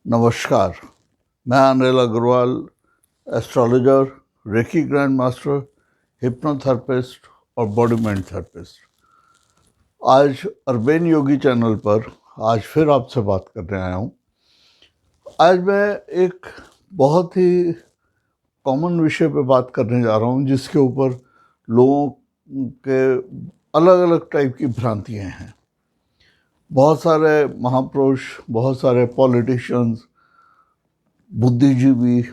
नमस्कार। मैं Anil Agrawal, astrologer, reiki grand master, hypnotherapist और बॉडी माइंड थेरेपिस्ट। आज अरबेन योगी चैनल पर आज फिर आपसे बात करने आया हूँ। आज मैं एक बहुत ही कॉमन विषय पे बात करने जा रहा हूँ जिसके ऊपर लोगों के अलग अलग टाइप की भ्रांतियाँ हैं। बहुत सारे महापुरुष, बहुत सारे पॉलिटिशियंस, बुद्धिजीवी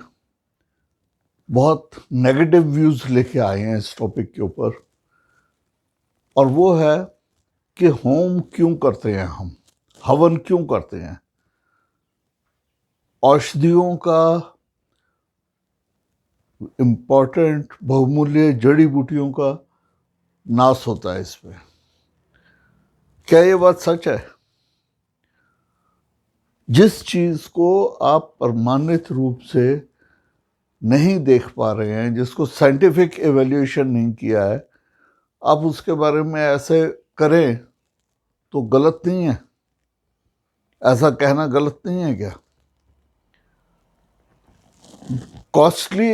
बहुत नेगेटिव व्यूज लेके आए हैं इस टॉपिक के ऊपर, और वो है कि होम क्यों करते हैं, हम हवन क्यों करते हैं, औषधियों का, इम्पोर्टेंट बहुमूल्य जड़ी बूटियों का नाश होता है इसमें। क्या ये बात सच है? जिस चीज को आप प्रमाणित रूप से नहीं देख पा रहे हैं, जिसको साइंटिफिक एवेल्यूएशन नहीं किया है, आप उसके बारे में ऐसे करें तो गलत नहीं है? ऐसा कहना गलत नहीं है क्या? कॉस्टली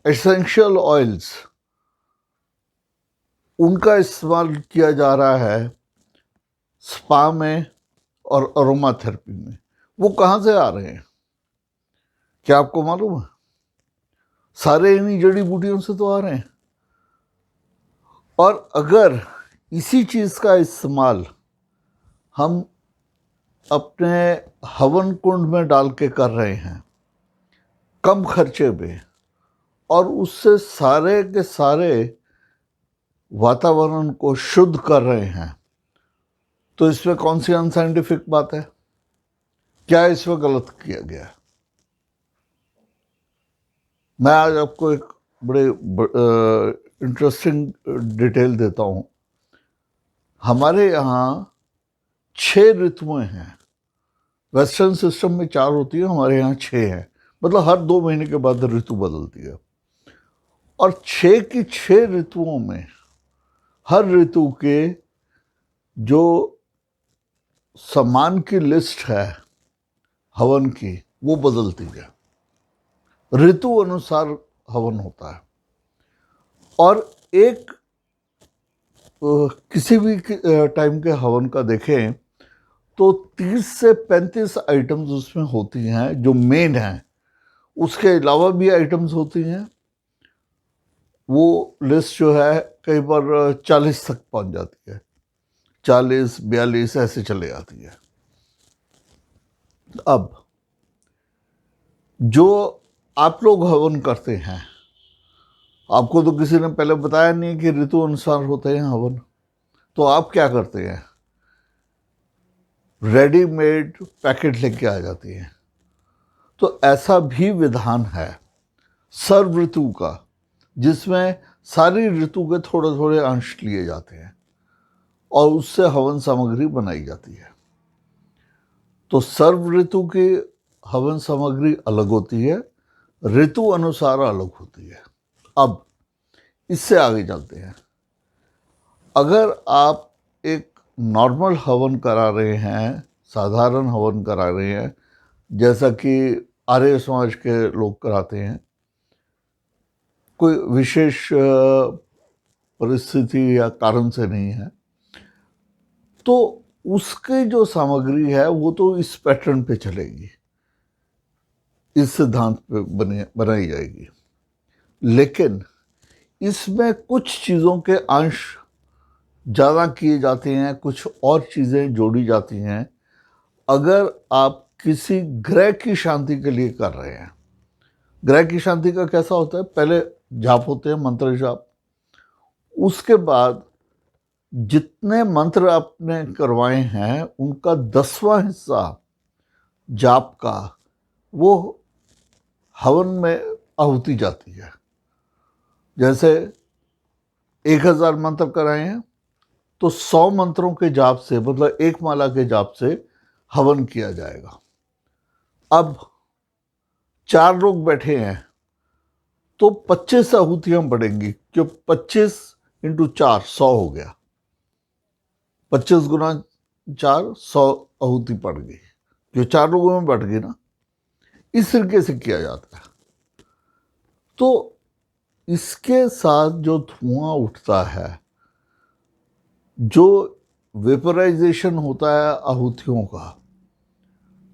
एसेंशियल ऑयल्स, उनका इस्तेमाल किया जा रहा है स्पा में और अरोमा थेरेपी में। वो कहाँ से आ रहे हैं, क्या आपको मालूम है? सारे इन्हीं जड़ी बूटियों से तो आ रहे हैं। और अगर इसी चीज का इस्तेमाल हम अपने हवन कुंड में डाल के कर रहे हैं कम खर्चे में, और उससे सारे के सारे वातावरण को शुद्ध कर रहे हैं, तो इसमें कौन सी अनसाइंटिफिक बात है? क्या इसमें गलत किया गया? मैं आज आपको एक बड़े इंटरेस्टिंग डिटेल देता हूं। हमारे यहाँ 6 ऋतुएं हैं। वेस्टर्न सिस्टम में 4 होती है, हमारे यहाँ 6 हैं। मतलब हर 2 महीने के बाद ऋतु बदलती है। और 6 की 6 ऋतुओं में हर ऋतु के जो सामान की लिस्ट है हवन की, वो बदलती है। ऋतु अनुसार हवन होता है। और एक किसी भी टाइम के हवन का देखें तो 30 से 35 आइटम्स उसमें होती हैं जो मेन हैं। उसके अलावा भी आइटम्स होती हैं। वो लिस्ट जो है कई बार 40 तक पहुंच जाती है, 40, 42 ऐसे चले जाती है। अब जो आप लोग हवन करते हैं, आपको तो किसी ने पहले बताया नहीं कि ऋतु अनुसार होते हैं हवन, तो आप क्या करते हैं? रेडीमेड पैकेट लेके आ जाती हैं। तो ऐसा भी विधान है सर्व ऋतु का, जिसमें सारी ऋतु के थोड़े थोड़े अंश लिए जाते हैं और उससे हवन सामग्री बनाई जाती है। तो सर्व ऋतु की हवन सामग्री अलग होती है, ऋतु अनुसार अलग होती है। अब इससे आगे चलते हैं। अगर आप एक नॉर्मल हवन करा रहे हैं, साधारण हवन करा रहे हैं, जैसा कि आर्य समाज के लोग कराते हैं, कोई विशेष परिस्थिति या कारण से नहीं है, तो उसकी जो सामग्री है वो तो इस पैटर्न पे चलेगी, इस सिद्धांत पे बनाई जाएगी। लेकिन इसमें कुछ चीज़ों के अंश ज़्यादा किए जाते हैं, कुछ और चीज़ें जोड़ी जाती हैं। अगर आप किसी ग्रह की शांति के लिए कर रहे हैं, ग्रह की शांति का कैसा होता है? पहले जाप होते हैं, मंत्र जाप। उसके बाद जितने मंत्र आपने करवाए हैं उनका 10वां हिस्सा जाप का वो हवन में आहुति जाती है। जैसे 1000 मंत्र कराए हैं तो 100 मंत्रों के जाप से, मतलब एक माला के जाप से हवन किया जाएगा। अब 4 लोग बैठे हैं तो 25 आहुतियां पड़ेंगी, क्यों? 25 इंटू 4 100 हो गया। 25 गुना 4 100 आहुति पड़ गई। जो 4 लोगों में बट गई ना, इस तरीके से किया जाता है। तो इसके साथ जो धुआं उठता है, जो वेपराइजेशन होता है आहुतियों का,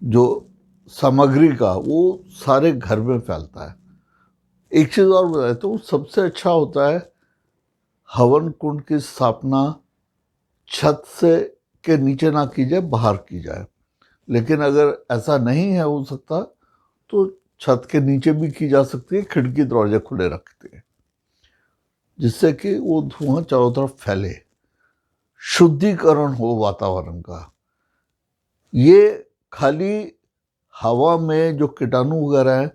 जो सामग्री का, वो सारे घर में फैलता है। एक चीज और बताए तो सबसे अच्छा होता है हवन कुंड की स्थापना छत से के नीचे ना की जाए, बाहर की जाए। लेकिन अगर ऐसा नहीं है हो सकता तो छत के नीचे भी की जा सकती है, खिड़की दरवाजे खुले रखते हैं, जिससे कि वो धुआं चारों तरफ फैले, शुद्धिकरण हो वातावरण का। ये खाली हवा में जो कीटाणु वगैरह हैं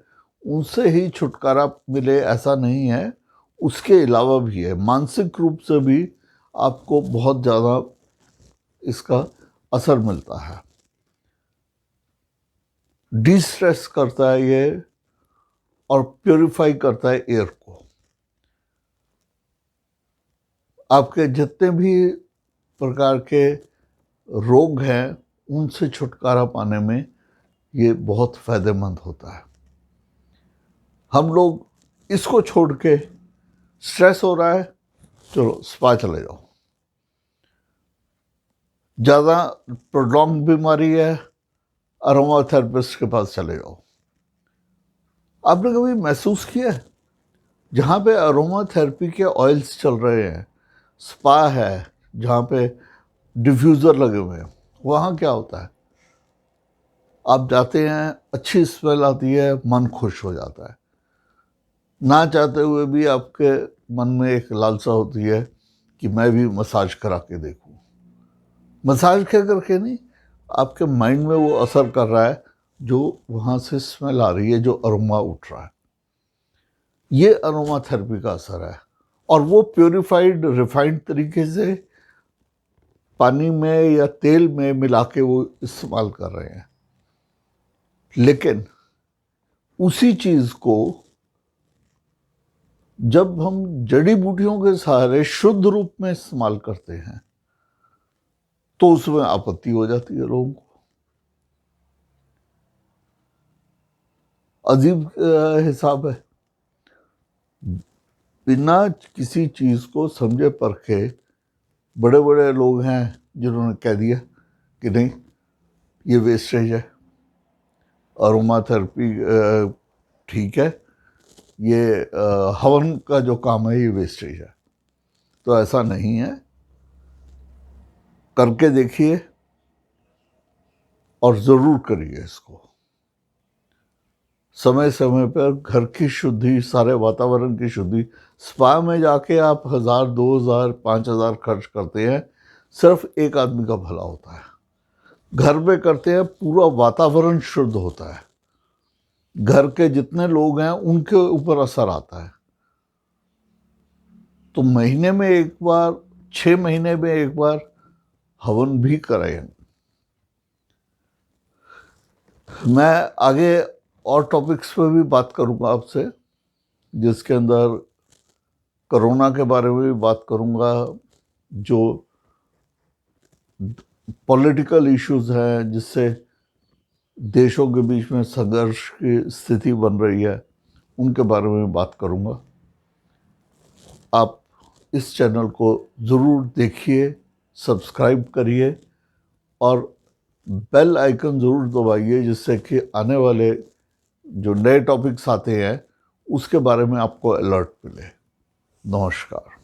उनसे ही छुटकारा मिले ऐसा नहीं है, उसके अलावा भी है। मानसिक रूप से भी आपको बहुत ज़्यादा इसका असर मिलता है, डिस्ट्रेस करता है ये, और प्योरीफाई करता है एयर को। आपके जितने भी प्रकार के रोग हैं उनसे छुटकारा पाने में ये बहुत फायदेमंद होता है। हम लोग इसको छोड़ के, स्ट्रेस हो रहा है, चलो स्पा चले जाओ। ज़्यादा प्रोलॉन्ग बीमारी है, अरोमा थेरेपिस्ट के पास चले जाओ। आपने कभी महसूस किया है जहाँ पे अरोमा थेरेपी के ऑयल्स चल रहे हैं, स्पा है जहाँ पे डिफ्यूज़र लगे हुए हैं, वहाँ क्या होता है? आप जाते हैं, अच्छी स्मेल आती है, मन खुश हो जाता है। ना चाहते हुए भी आपके मन में एक लालसा होती है कि मैं भी मसाज करा के देखूं। मसाज क्या करके नहीं, आपके माइंड में वो असर कर रहा है जो वहाँ से स्मेल आ रही है, जो अरोमा उठ रहा है। ये अरोमा थेरेपी का असर है, और वो प्योरीफाइड रिफाइंड तरीके से पानी में या तेल में मिला के वो इस्तेमाल कर रहे हैं। लेकिन उसी चीज को जब हम जड़ी बूटियों के सहारे शुद्ध रूप में इस्तेमाल करते हैं तो उसमें आपत्ति हो जाती है लोगों को। अजीब हिसाब है। बिना किसी चीज को समझे परखे बड़े बड़े लोग हैं जिन्होंने कह दिया कि नहीं, ये वेस्टेज है, अरोमा थेरेपी ठीक है, ये हवन का जो काम है ये वेस्टेज है। तो ऐसा नहीं है, करके देखिए और ज़रूर करिए इसको। समय समय पर घर की शुद्धि, सारे वातावरण की शुद्धि। स्पा में जाके आप 1000, 2000, 5000 खर्च करते हैं, सिर्फ एक आदमी का भला होता है। घर में करते हैं, पूरा वातावरण शुद्ध होता है, घर के जितने लोग हैं उनके ऊपर असर आता है। तो महीने में एक बार, 6 महीने में एक बार हवन भी कराएं। मैं आगे और टॉपिक्स पे भी बात करूंगा आपसे, जिसके अंदर कोरोना के बारे में भी बात करूंगा, जो पॉलिटिकल इश्यूज हैं जिससे देशों के बीच में संघर्ष की स्थिति बन रही है, उनके बारे में बात करूंगा। आप इस चैनल को ज़रूर देखिए, सब्सक्राइब करिए और बेल आइकन ज़रूर दबाइए, जिससे कि आने वाले जो नए टॉपिक्स आते हैं उसके बारे में आपको अलर्ट मिले। नमस्कार।